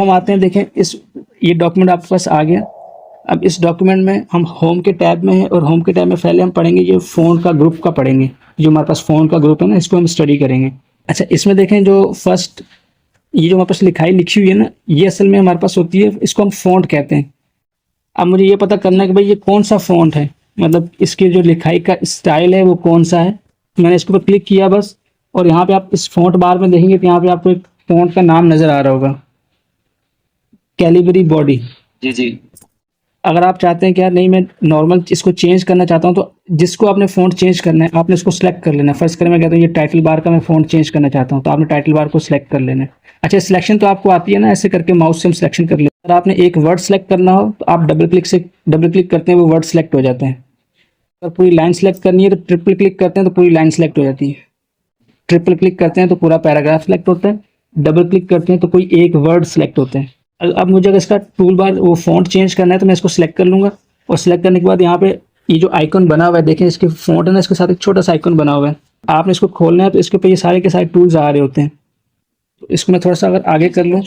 हम आते हैं, देखें ये डॉक्यूमेंट आपके पास आ गया। अब इस डॉक्यूमेंट में हम होम के टैब में हैं और होम के टैब में पहले हम पढ़ेंगे ये फ़ोन का ग्रुप का पढ़ेंगे, जो हमारे पास फ़ोन का ग्रुप है ना, इसको हम स्टडी करेंगे। अच्छा, इसमें देखें जो फर्स्ट ये जो हमारे पास लिखाई लिखी हुई है ना, ये असल में हमारे पास होती है, इसको हम फ़ॉन्ट कहते हैं। अब मुझे ये पता करना है कि भाई ये कौन सा फ़ॉन्ट है, मतलब इसकी जो लिखाई का स्टाइल है वो कौन सा है। मैंने इसके ऊपर क्लिक किया बस, और यहाँ पे आप इस फ़ॉन्ट बार में देखेंगे तो यहाँ पे आपको एक फ़ॉन्ट का नाम नज़र आ रहा होगा, कैलिबरी बॉडी। जी जी। अगर आप चाहते हैं कि यार नहीं मैं नॉर्मल इसको चेंज करना चाहता हूँ, तो जिसको आपने फ़ॉन्ट चेंज करना है आपने इसको सेलेक्ट कर लेना है। फर्स्ट करें मैं कहता हूँ ये टाइटल बार का मैं फ़ॉन्ट चेंज करना चाहता हूँ, तो आपने टाइटल बार को सिलेक्ट कर लेना है। अच्छा, सिलेक्शन तो आपको आती है ना, ऐसे करके माउस से हम सिलेक्शन कर लेते हैं। अगर आपने एक वर्ड सेलेक्ट करना हो तो आप डबल क्लिक करते हैं, वो वर्ड सेलेक्ट हो जाते हैं। अगर पूरी लाइन सेलेक्ट करनी है तो ट्रिपल क्लिक करते हैं तो पूरी लाइन सेलेक्ट हो जाती है। ट्रिपल क्लिक करते हैं तो पूरा पैराग्राफ सेलेक्ट होता है। डबल क्लिक करते हैं तो कोई एक वर्ड सेलेक्ट होते हैं। अब मुझे अगर इसका टूल बार वो फ़ॉन्ट चेंज करना है तो मैं इसको सिलेक्ट कर लूँगा, और सिलेक्ट करने के बाद यहाँ पे ये जो आइकन बना हुआ है, देखें इसके फ़ॉन्ट है ना, इसके साथ एक छोटा सा आइकन बना हुआ है। आपने इसको खोलना है तो इसके ऊपर ये सारे के सारे टूल्स आ रहे होते हैं। तो इसको मैं थोड़ा सा अगर आगे कर लूँ,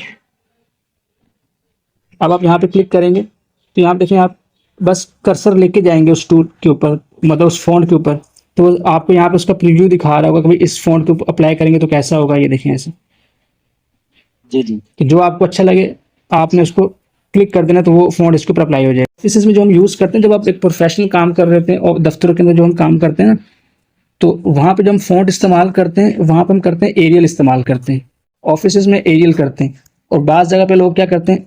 अब आप यहाँ पे क्लिक करेंगे तो यहाँ पे देखें, आप बस कर्सर लेके जाएंगे उस टूल के ऊपर, मतलब उस फ़ॉन्ट के ऊपर, तो आपको यहाँ पे उसका प्रीव्यू दिखा रहा होगा कि भाई इस फ़ॉन्ट के ऊपर अप्लाई करेंगे तो कैसा होगा। ये देखें ऐसे, जी जी। तो जो आपको अच्छा लगे आपने उसको क्लिक कर देना, तो वो फ़ॉन्ट इसके ऊपर अप्लाई हो जाएगा। ऑफिस में जो हम यूज़ करते हैं, जब आप एक प्रोफेशनल काम कर रहे होते हैं और दफ्तरों के अंदर जो हम काम करते हैं ना, तो वहाँ पे जब हम फ़ॉन्ट इस्तेमाल करते हैं, वहाँ पे हम करते हैं एरियल इस्तेमाल करते हैं। ऑफिस में एरियल करते हैं, और बाज़ जगह पे लोग क्या करते हैं,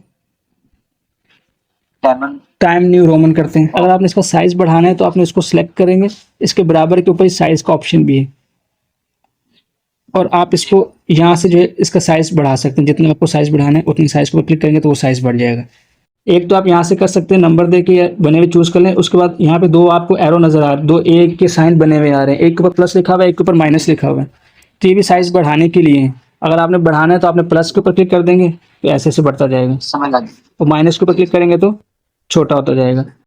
टाइम न्यू रोमन करते हैं। अगर आपने इसका साइज़ बढ़ाना है तो आपने इसको सेलेक्ट करेंगे, इसके बराबर के ऊपर साइज़ का ऑप्शन भी है, और आप इसको यहाँ से जो है इसका साइज़ बढ़ा सकते हैं। जितना आपको साइज़ बढ़ाना है उतनी साइज़ को क्लिक करेंगे तो वो साइज़ बढ़ जाएगा। एक तो आप यहाँ से कर सकते हैं, नंबर दे के बने हुए चूज़ कर लें। उसके बाद यहाँ पे दो आपको एरो नज़र आ रहे हैं, दो एक के साइन बने हुए आ रहे हैं, एक के ऊपर प्लस लिखा हुआ है, एक के ऊपर माइनस लिखा हुआ है। तो ये भी साइज़ बढ़ाने के लिए है। अगर आपने बढ़ाना है तो आपने प्लस के ऊपर क्लिक कर देंगे तो ऐसे ऐसे बढ़ता जाएगा, समझ आ गई। और माइनस के ऊपर क्लिक करेंगे तो छोटा होता जाएगा।